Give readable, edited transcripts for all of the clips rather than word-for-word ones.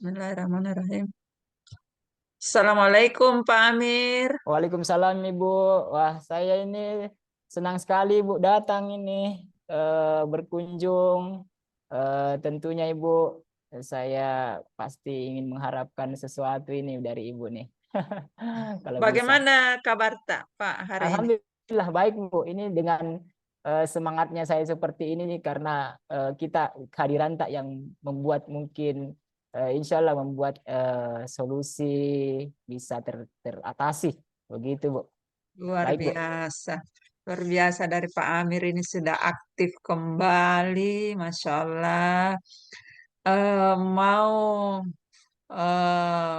Bismillahirrahmanirrahim. Assalamualaikum Pak Amir. Waalaikumsalam Ibu. Wah, saya ini senang sekali Ibu datang ini berkunjung. Tentunya Ibu, saya pasti ingin mengharapkan sesuatu ini dari Ibu nih. Kalau bisa. Bagaimana kabar tak Pak hari ini? Alhamdulillah baik Bu. Ini dengan semangatnya saya seperti ini nih karena kita kehadiran tak yang membuat mungkin insya Allah membuat solusi bisa teratasi. Begitu Bu. Luar Baik Bu. biasa. Luar biasa dari Pak Amir ini sudah aktif kembali. Masya Allah. Mau eh,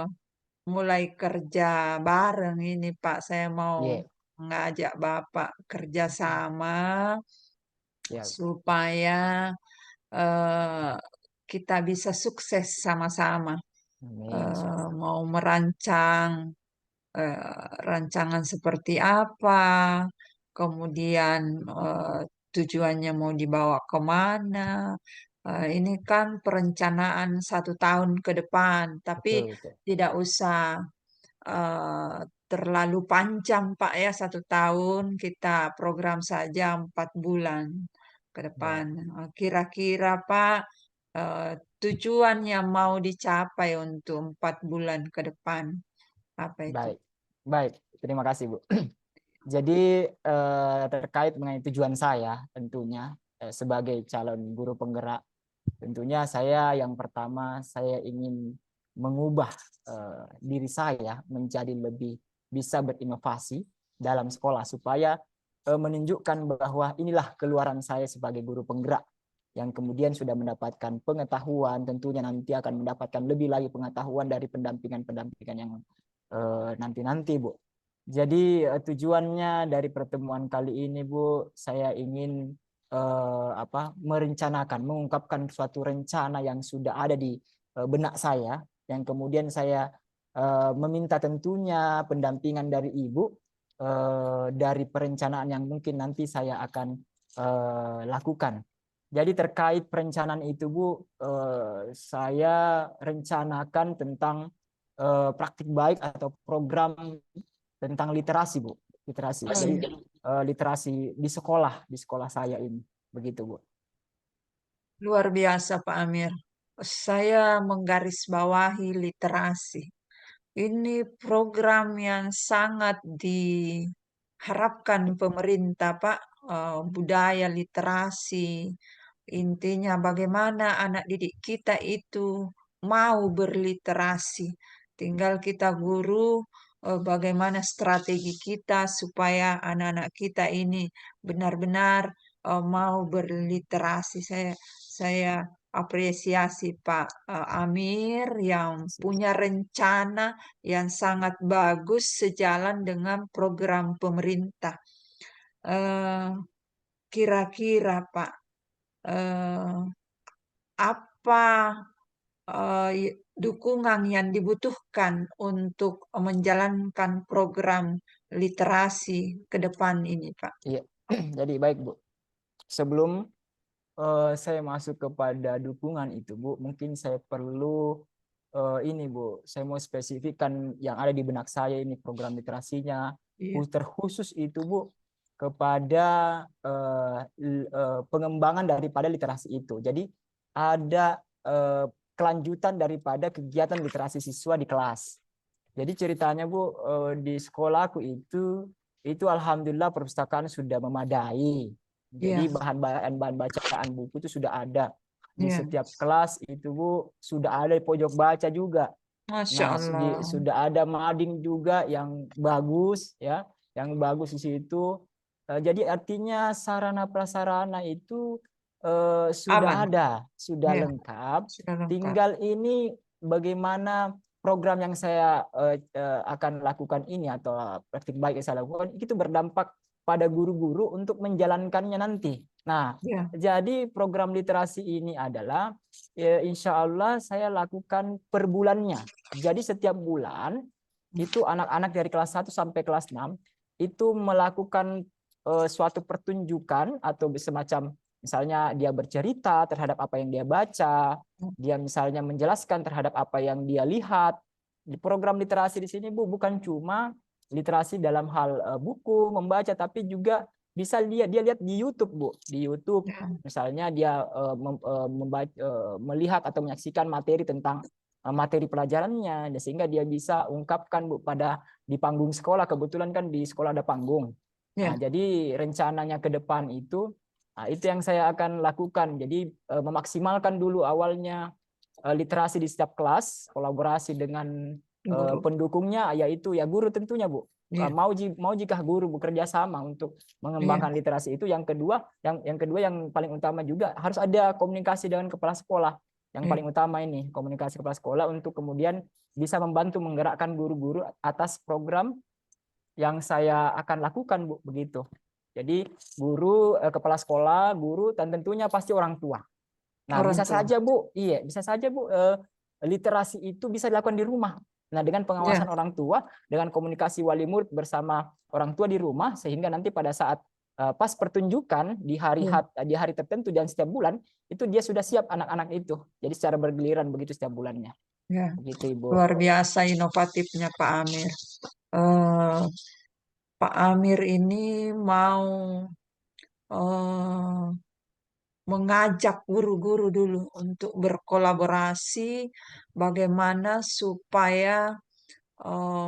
mulai kerja bareng ini Pak. Saya mau Iya, ngajak Bapak kerja sama ya. supaya eh, kita bisa sukses sama-sama. Amin, insya Allah. Mau merancang rancangan seperti apa, kemudian tujuannya mau dibawa kemana. Ini kan perencanaan 1 tahun ke depan, tapi Betul, betul. tidak usah eh, terlalu panjang, Pak ya. 1 tahun kita program saja 4 bulan ke depan. Ya, Kira-kira Pak, eh, tujuan yang mau dicapai untuk 4 bulan ke depan apa itu? baik. Baik, terima kasih Bu. Jadi terkait mengenai tujuan saya tentunya sebagai calon guru penggerak, tentunya saya yang pertama saya ingin mengubah diri saya menjadi lebih bisa berinovasi dalam sekolah supaya menunjukkan bahwa inilah keluaran saya sebagai guru penggerak yang kemudian sudah mendapatkan pengetahuan, tentunya nanti akan mendapatkan lebih lagi pengetahuan dari pendampingan-pendampingan yang nanti-nanti Bu. Jadi tujuannya dari pertemuan kali ini Bu, saya ingin merencanakan, mengungkapkan suatu rencana yang sudah ada di benak saya, yang kemudian saya meminta tentunya pendampingan dari Ibu dari perencanaan yang mungkin nanti saya akan lakukan. Jadi terkait perencanaan itu Bu, saya rencanakan tentang praktik baik atau program tentang literasi Bu, literasi. Oh, Jadi iya. literasi di sekolah saya ini, begitu Bu. Luar biasa Pak Amir. Saya menggarisbawahi literasi. Ini program yang sangat diharapkan pemerintah, Pak. Budaya literasi. Intinya bagaimana anak didik kita itu mau berliterasi. Tinggal kita guru, bagaimana strategi kita supaya anak-anak kita ini benar-benar mau berliterasi. Saya apresiasi Pak Amir yang punya rencana yang sangat bagus sejalan dengan program pemerintah. Eh, Kira-kira Pak, eh, apa dukungan yang dibutuhkan untuk menjalankan program literasi ke depan ini, Pak? Iya. Jadi baik Bu. Sebelum saya masuk kepada dukungan itu Bu, mungkin saya perlu ini Bu, saya mau spesifikkan yang ada di benak saya ini program literasinya Iya, terkhusus itu Bu kepada pengembangan daripada literasi itu. Jadi ada kelanjutan daripada kegiatan literasi siswa di kelas. Jadi ceritanya Bu, di sekolahku itu alhamdulillah perpustakaan sudah memadai. Jadi iya, bahan bacaan buku itu sudah ada di iya. setiap kelas itu Bu, sudah ada pojok baca juga. Masya Nah, Allah. sudah ada mading juga yang bagus ya, yang bagus di situ. Jadi artinya sarana prasarana itu Aman. sudah Iya, lengkap. sudah lengkap. Tinggal ini bagaimana program yang saya akan lakukan ini atau praktik baik yang saya lakukan itu berdampak pada guru-guru untuk menjalankannya nanti. Nah, Iya, jadi program literasi ini adalah insya Allah saya lakukan per bulannya. Jadi setiap bulan itu anak-anak dari kelas 1 sampai kelas 6 itu melakukan suatu pertunjukan atau semacam Misalnya dia bercerita terhadap apa yang dia baca, dia misalnya menjelaskan terhadap apa yang dia lihat. Di program literasi di sini Bu bukan cuma literasi dalam hal buku membaca, tapi juga bisa dia lihat di YouTube Bu. Di YouTube Ya, misalnya dia melihat atau menyaksikan materi tentang materi pelajarannya, sehingga dia bisa ungkapkan Bu pada di panggung sekolah. Kebetulan kan di sekolah ada panggung. Nah, ya, jadi rencananya ke depan itu yang saya akan lakukan. Jadi memaksimalkan dulu awalnya literasi di setiap kelas, kolaborasi dengan guru. pendukungnya, yaitu ya guru tentunya Bu. Iya, Mau jika guru bekerja sama untuk iya, mengembangkan literasi itu. Yang kedua, yang kedua yang paling utama juga harus ada komunikasi dengan kepala sekolah. Yang iya. paling utama ini komunikasi kepala sekolah untuk kemudian bisa membantu menggerakkan guru-guru atas program yang saya akan lakukan Bu, begitu. Jadi guru, kepala sekolah, guru, dan tentunya pasti orang tua. Nah, Orang bisa tua. saja Bu, iya, bisa saja Bu, literasi itu bisa dilakukan di rumah. Nah, dengan Ya, pengawasan orang tua, dengan komunikasi wali murid bersama orang tua di rumah, sehingga nanti pada saat pas pertunjukan ya, di hari tertentu dan setiap bulan, itu dia sudah siap anak-anak itu. Jadi secara bergiliran begitu setiap bulannya. ya. Begitu Ibu. Luar biasa inovatifnya Pak Amir. Eh, Pak Amir ini mau eh, mengajak guru-guru dulu untuk berkolaborasi bagaimana supaya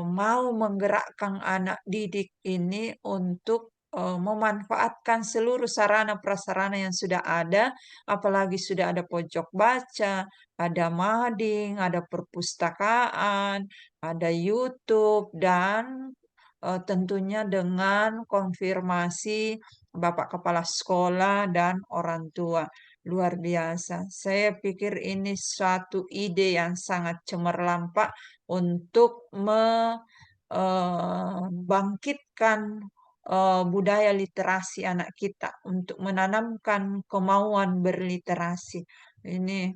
mau menggerakkan anak didik ini untuk memanfaatkan seluruh sarana prasarana yang sudah ada, apalagi sudah ada pojok baca, ada mading, ada perpustakaan, ada YouTube, dan tentunya dengan konfirmasi Bapak Kepala Sekolah dan orang tua. Luar biasa. Saya pikir ini suatu ide yang sangat cemerlang, Pak, untuk membangkitkan budaya literasi anak kita, untuk menanamkan kemauan berliterasi. Ini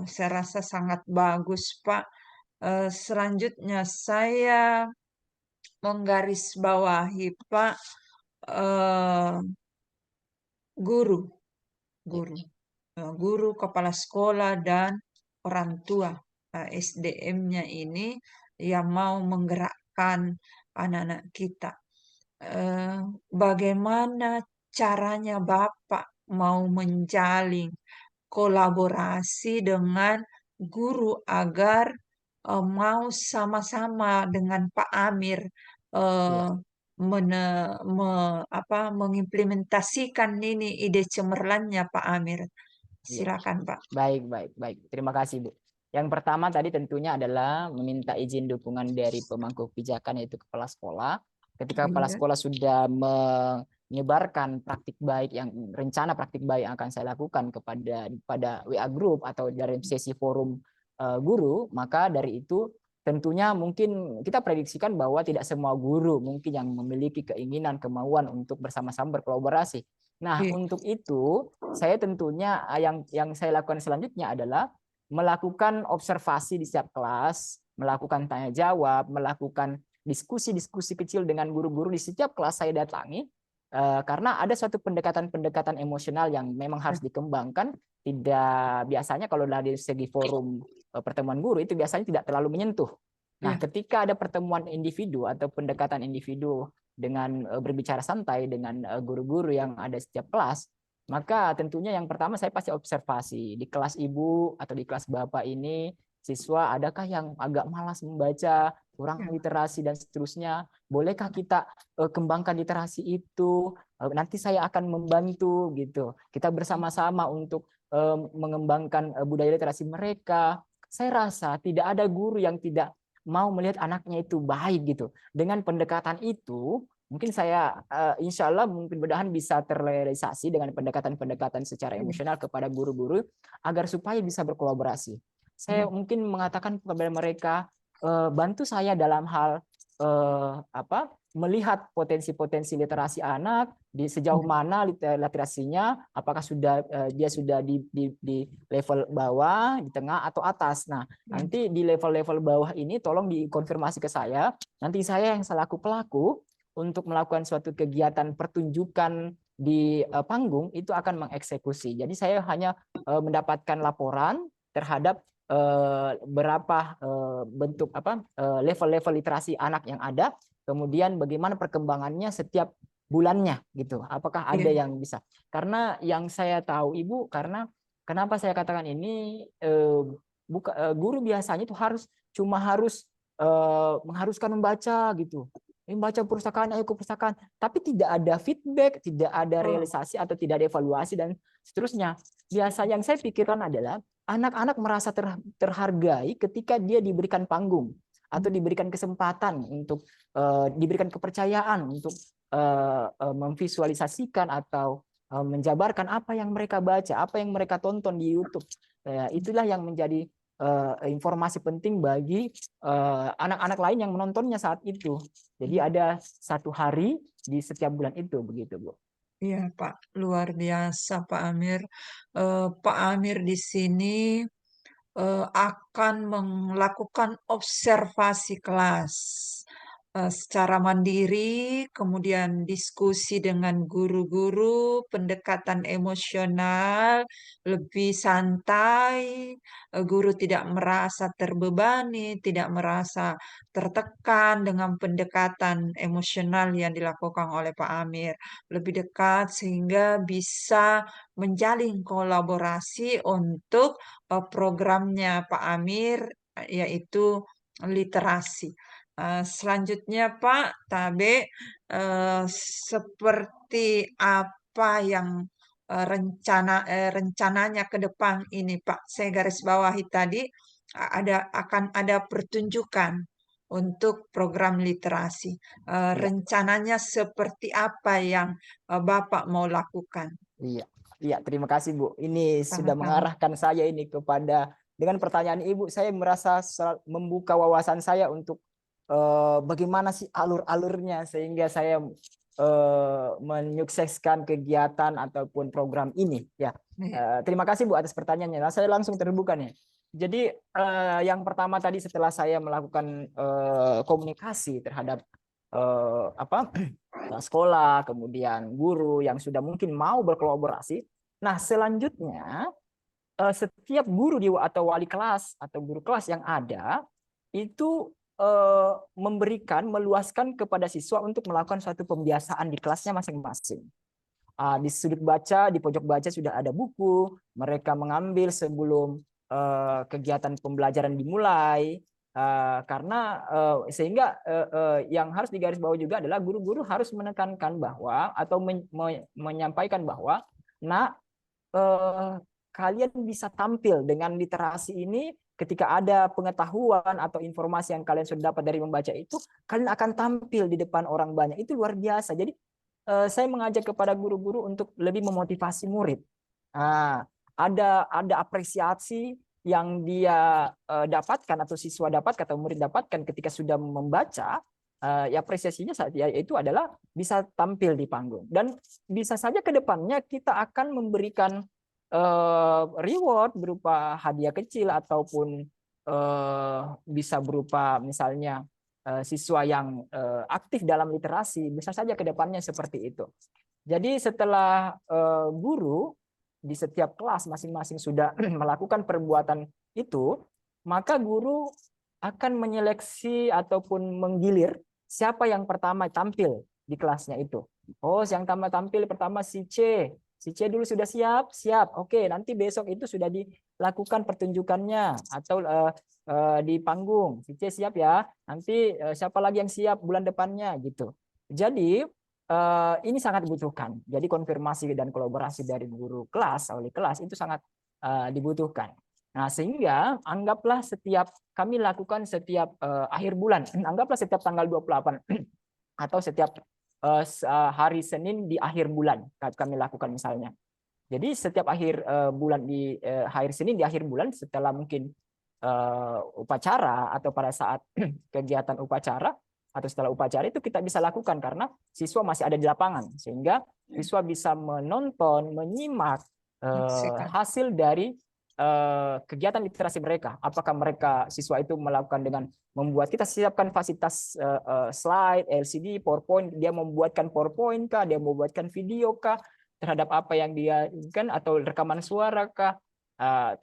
saya rasa sangat bagus, Pak. Selanjutnya saya menggarisbawahi, Pak, eh, guru, Ya, guru, guru, kepala sekolah dan orang tua SDM-nya ini yang mau menggerakkan anak-anak kita. Eh, Bagaimana caranya Bapak mau menjalin kolaborasi dengan guru agar mau sama-sama dengan Pak Amir ya, eh, mengimplementasikan ini ide cemerlannya Pak Amir. ya. Silakan Pak. Baik, baik, baik. Terima kasih, Bu. Yang pertama tadi tentunya adalah meminta izin dukungan dari pemangku kebijakan, yaitu kepala sekolah. Ketika kepala Iya, sekolah sudah menyebarkan praktik baik rencana praktik baik yang akan saya lakukan kepada WA group atau dari sesi forum guru, maka dari itu tentunya mungkin kita prediksikan bahwa tidak semua guru mungkin yang memiliki keinginan, kemauan untuk bersama-sama berkolaborasi. Nah, iya, untuk itu saya tentunya yang saya lakukan selanjutnya adalah melakukan observasi di setiap kelas, melakukan tanya jawab, melakukan diskusi-diskusi kecil dengan guru-guru di setiap kelas saya datangi, karena ada suatu pendekatan-pendekatan emosional yang memang harus dikembangkan. Tidak biasanya kalau dari segi forum pertemuan guru itu biasanya tidak terlalu menyentuh. Nah, iya, ketika ada pertemuan individu atau pendekatan individu dengan berbicara santai dengan guru-guru yang ada setiap kelas, maka tentunya yang pertama saya pasti observasi di kelas ibu atau di kelas bapak ini siswa adakah yang agak malas membaca, kurang iya, literasi dan seterusnya. Bolehkah kita kembangkan literasi itu? Nanti saya akan membantu gitu. Kita bersama-sama untuk mengembangkan budaya literasi mereka. Saya rasa tidak ada guru yang tidak mau melihat anaknya itu baik gitu. Dengan pendekatan itu, mungkin saya insya Allah mungkin mudahan bisa terrealisasi dengan pendekatan-pendekatan secara iya, emosional kepada guru-guru agar supaya bisa berkolaborasi. Saya iya, mungkin mengatakan kepada mereka, bantu saya dalam hal apa melihat potensi-potensi literasi anak di sejauh iya, mana literasinya, apakah dia sudah di level bawah, di tengah atau atas. Nah, iya, nanti di level-level bawah ini tolong dikonfirmasi ke saya. Nanti saya yang selaku pelaku untuk melakukan suatu kegiatan pertunjukan di panggung itu akan mengeksekusi. Jadi saya hanya mendapatkan laporan terhadap berapa bentuk level-level literasi anak yang ada, kemudian bagaimana perkembangannya setiap bulannya gitu. Apakah ada Iya, yang bisa? Karena yang saya tahu Ibu, karena kenapa saya katakan ini guru biasanya itu harus mengharuskan membaca gitu. Membaca perpustakaan, ayo ke perpustakaan, tapi tidak ada feedback, tidak ada oh, realisasi atau tidak ada evaluasi dan seterusnya. Biasa yang saya pikirkan adalah anak-anak merasa terhargai ketika dia diberikan panggung atau diberikan kesempatan untuk diberikan kepercayaan untuk memvisualisasikan atau menjabarkan apa yang mereka baca, apa yang mereka tonton di YouTube. Itulah yang menjadi informasi penting bagi anak-anak lain yang menontonnya saat itu. Jadi ada satu hari di setiap bulan itu, begitu Bu. iya Pak, luar biasa Pak Amir. Pak Amir di sini akan melakukan observasi kelas secara mandiri, kemudian diskusi dengan guru-guru, pendekatan emosional, lebih santai, guru tidak merasa terbebani, tidak merasa tertekan dengan pendekatan emosional yang dilakukan oleh Pak Amir. Lebih dekat sehingga bisa menjalin kolaborasi untuk programnya Pak Amir, yaitu literasi. Selanjutnya Pak Tabe, seperti apa yang rencananya ke depan ini Pak? Saya garis bawahi tadi akan ada pertunjukan untuk program literasi. Iya, Rencananya seperti apa yang Bapak mau lakukan? iya, iya. Terima kasih Bu. Ini sudah Sama-sama. mengarahkan saya ini kepada dengan pertanyaan Ibu, saya merasa membuka wawasan saya untuk bagaimana sih alur-alurnya sehingga saya menyukseskan kegiatan ataupun program ini. Ya, Iya. terima kasih Bu atas pertanyaannya. Nah, saya langsung terbuka nih. Jadi yang pertama tadi setelah saya melakukan komunikasi terhadap apa sekolah, kemudian guru yang sudah mungkin mau berkolaborasi. Nah, selanjutnya setiap guru atau wali kelas atau guru kelas yang ada itu memberikan, meluaskan kepada siswa untuk melakukan suatu pembiasaan di kelasnya masing-masing. Di sudut baca, di pojok baca sudah ada buku, mereka mengambil sebelum kegiatan pembelajaran dimulai. Karena sehingga yang harus digarisbawahi juga adalah guru-guru harus menekankan bahwa atau menyampaikan bahwa nah kalian bisa tampil dengan literasi ini ketika ada pengetahuan atau informasi yang kalian sudah dapat dari membaca itu, kalian akan tampil di depan orang banyak. Itu luar biasa. Jadi saya mengajak kepada guru-guru untuk lebih memotivasi murid. Nah, ada apresiasi yang dia dapatkan atau siswa dapatkan atau murid dapatkan ketika sudah membaca. Ya apresiasinya saat itu adalah bisa tampil di panggung dan bisa saja ke depannya kita akan memberikan reward berupa hadiah kecil ataupun bisa berupa misalnya siswa yang aktif dalam literasi, bisa saja ke depannya seperti itu. Jadi setelah guru di setiap kelas masing-masing sudah melakukan perbuatan itu, maka guru akan menyeleksi ataupun menggilir siapa yang pertama tampil di kelasnya itu. Oh, yang tampil pertama si C. Si C dulu sudah siap, siap. Oke, nanti besok itu sudah dilakukan pertunjukannya atau di panggung. Si C siap ya. Nanti siapa lagi yang siap bulan depannya gitu. Jadi ini sangat dibutuhkan. Jadi konfirmasi dan kolaborasi dari guru kelas, wali kelas itu sangat dibutuhkan. Nah, sehingga anggaplah kami lakukan setiap akhir bulan, anggaplah setiap tanggal 28 atau setiap hari Senin di akhir bulan kami lakukan misalnya. Jadi setiap akhir bulan di akhir Senin di akhir bulan setelah mungkin upacara atau pada saat kegiatan upacara atau setelah upacara itu kita bisa lakukan karena siswa masih ada di lapangan sehingga siswa bisa menonton, menyimak Menyaksikan. hasil dari kegiatan literasi mereka. Apakah mereka siswa itu melakukan dengan membuat, kita siapkan fasilitas slide, LCD, PowerPoint, dia membuatkan PowerPoint kah, dia membuatkan video kah terhadap apa yang dia inginkan, atau rekaman suara kah,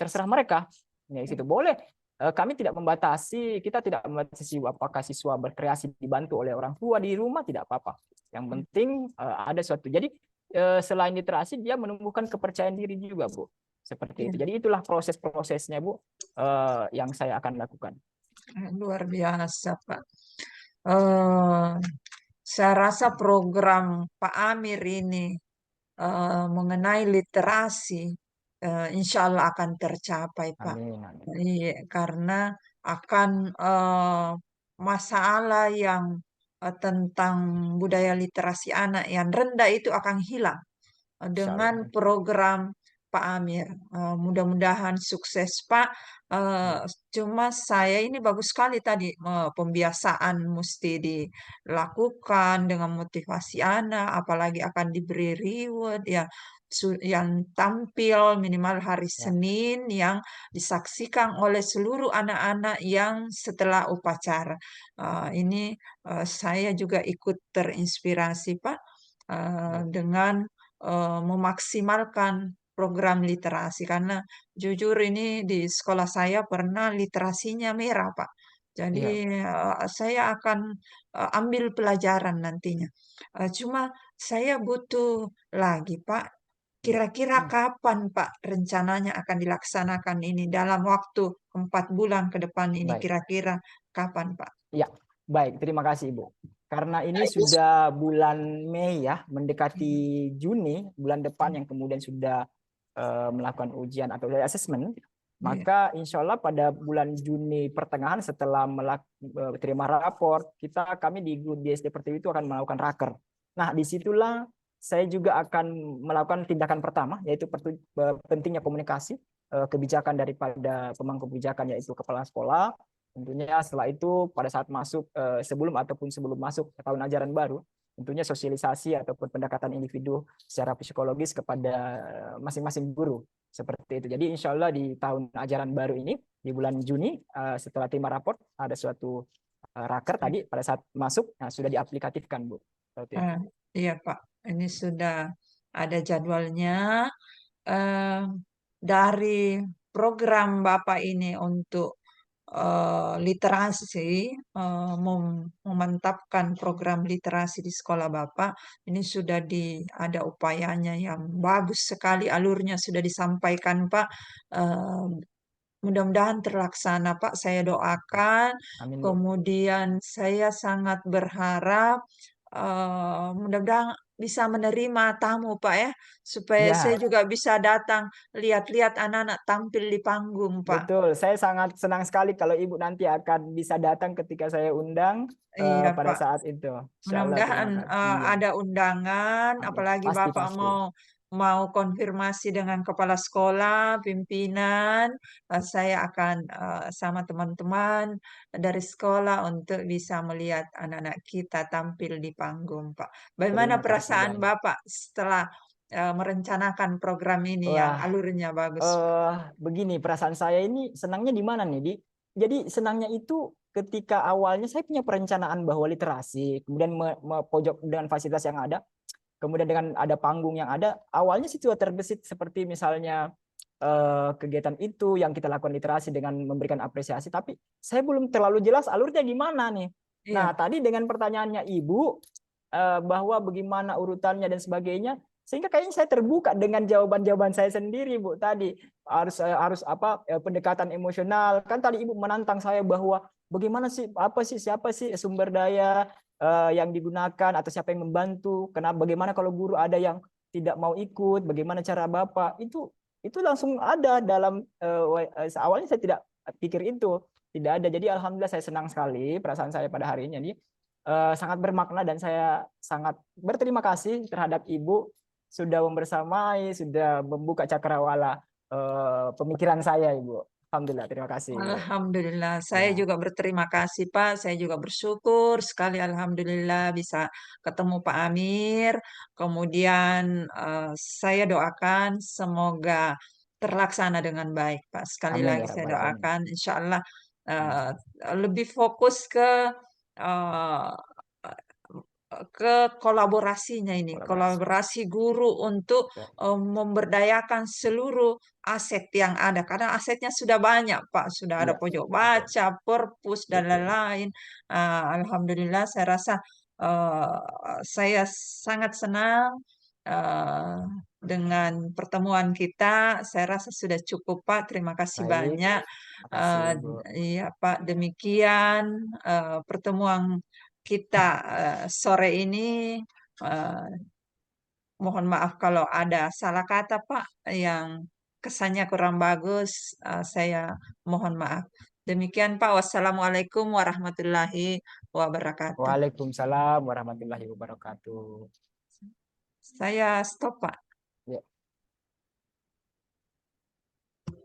terserah mereka. Ya, situ boleh. Kami tidak membatasi, kita tidak membatasi siswa, apakah siswa berkreasi dibantu oleh orang tua di rumah, tidak apa-apa. Yang penting ada suatu. Jadi selain literasi, dia menumbuhkan kepercayaan diri juga, Bu. Seperti itu. Iya. Jadi itulah proses-prosesnya, Bu, yang saya akan lakukan. Luar biasa, Pak. Eh, saya rasa program Pak Amir ini mengenai literasi, insya Allah akan tercapai, Pak. Amin, amin. Iya, karena akan masalah yang tentang budaya literasi anak yang rendah itu akan hilang Insya Allah. dengan program Pak Amir. Mudah-mudahan sukses, Pak. Eh, Ya, Cuma saya ini bagus sekali tadi, pembiasaan mesti dilakukan dengan motivasi anak, apalagi akan diberi reward ya, yang tampil minimal hari ya, Senin yang disaksikan oleh seluruh anak-anak yang setelah upacara. Ini saya juga ikut terinspirasi, Pak, baik. dengan memaksimalkan program literasi karena jujur ini di sekolah saya pernah literasinya merah, Pak. Iya, Jadi saya akan ambil pelajaran nantinya. Cuma saya butuh lagi, Pak. iya. Kira-kira kapan, Pak, rencananya akan dilaksanakan ini dalam waktu 4 bulan ke depan ini Baik. kira-kira kapan, Pak? Ya, baik. Terima kasih, Ibu. Karena ini sudah bulan Mei ya, mendekati Juni, bulan depan yang kemudian sudah melakukan ujian atau assessment, Iya, maka insya Allah pada bulan Juni pertengahan setelah terima raport, kami di SD Pertiwi itu akan melakukan raker. Nah, disitulah saya juga akan melakukan tindakan pertama, yaitu pentingnya komunikasi, kebijakan daripada pemangku kebijakan, yaitu kepala sekolah. Tentunya setelah itu pada saat masuk sebelum masuk ke tahun ajaran baru, tentunya sosialisasi ataupun pendekatan individu secara psikologis kepada masing-masing guru seperti itu. Jadi insya Allah di tahun ajaran baru ini di bulan Juni setelah terima raport ada suatu raker tadi pada saat masuk sudah diaplikatifkan, Bu. Seperti itu. eh, iya, Pak. Ini sudah ada jadwalnya. eh, dari program Bapak ini untuk literasi, memantapkan program literasi di sekolah Bapak, ini sudah ada upayanya yang bagus sekali, alurnya sudah disampaikan, Pak. Eh, Mudah-mudahan terlaksana, Pak. Saya doakan. Amin, Bu. Kemudian saya sangat berharap mudah-mudahan bisa menerima tamu, Pak ya, supaya saya Ya, juga bisa datang lihat-lihat anak-anak tampil di panggung, Pak. betul. Saya sangat senang sekali kalau Ibu nanti akan bisa datang ketika saya undang Iya, pada Pak. saat itu. Insya Allah, Mudah-mudahan terima kasih. Iya. ada undangan, Amin. apalagi Pasti, Bapak pasti. mau konfirmasi dengan kepala sekolah, pimpinan, saya akan sama teman-teman dari sekolah untuk bisa melihat anak-anak kita tampil di panggung, Pak. Bagaimana Terima kasih perasaan banyak. Bapak setelah merencanakan program ini yang Wah, alurnya bagus, Pak? begini perasaan saya ini senangnya di mana nih, Di? Jadi senangnya itu ketika awalnya saya punya perencanaan bahwa literasi, kemudian pojok dengan fasilitas yang ada, kemudian dengan ada panggung yang ada, awalnya sih sudah terbesit seperti misalnya kegiatan itu yang kita lakukan literasi dengan memberikan apresiasi, tapi saya belum terlalu jelas alurnya gimana nih. Iya, Nah, tadi dengan pertanyaannya Ibu bahwa bagaimana urutannya dan sebagainya, sehingga kayaknya saya terbuka dengan jawaban-jawaban saya sendiri, Bu. Tadi harus apa pendekatan emosional. Kan tadi Ibu menantang saya bahwa bagaimana sih siapa sih sumber daya yang digunakan atau siapa yang membantu? Bagaimana kalau guru ada yang tidak mau ikut? Bagaimana cara Bapak? Itu langsung ada dalam awalnya saya tidak pikir itu. Tidak ada. Jadi alhamdulillah saya senang sekali perasaan saya pada hari ini. Sangat bermakna dan saya sangat berterima kasih terhadap Ibu sudah membersamai, sudah membuka cakrawala pemikiran saya, Ibu. Alhamdulillah, terima kasih, Ibu. Alhamdulillah, saya Ya, juga berterima kasih Pak. Saya juga bersyukur sekali Alhamdulillah bisa ketemu Pak Amir. Kemudian saya doakan semoga terlaksana dengan baik, Pak. Sekali Amin lagi ya saya rabbal alamin. doakan insyaallah, Amin. eee, lebih fokus eee, ke kolaborasinya ini, Kolaborasi. kolaborasi guru untuk, Ya, memberdayakan seluruh aset yang ada, karena asetnya sudah banyak, Pak, sudah ada iya, pojok betul, baca, perpus, dan betul. lain-lain. Alhamdulillah saya rasa, saya sangat senang, eee, dengan pertemuan kita, saya rasa sudah cukup, Pak, terima kasih Baik, banyak. makasih Bu. Iya, Pak, demikian, pertemuan kita, sore ini, eee, mohon maaf kalau ada salah kata, Pak, yang kesannya kurang bagus, saya mohon maaf. Demikian, Pak, wassalamualaikum warahmatullahi wabarakatuh. Waalaikumsalam warahmatullahi wabarakatuh. Saya stop, Pak.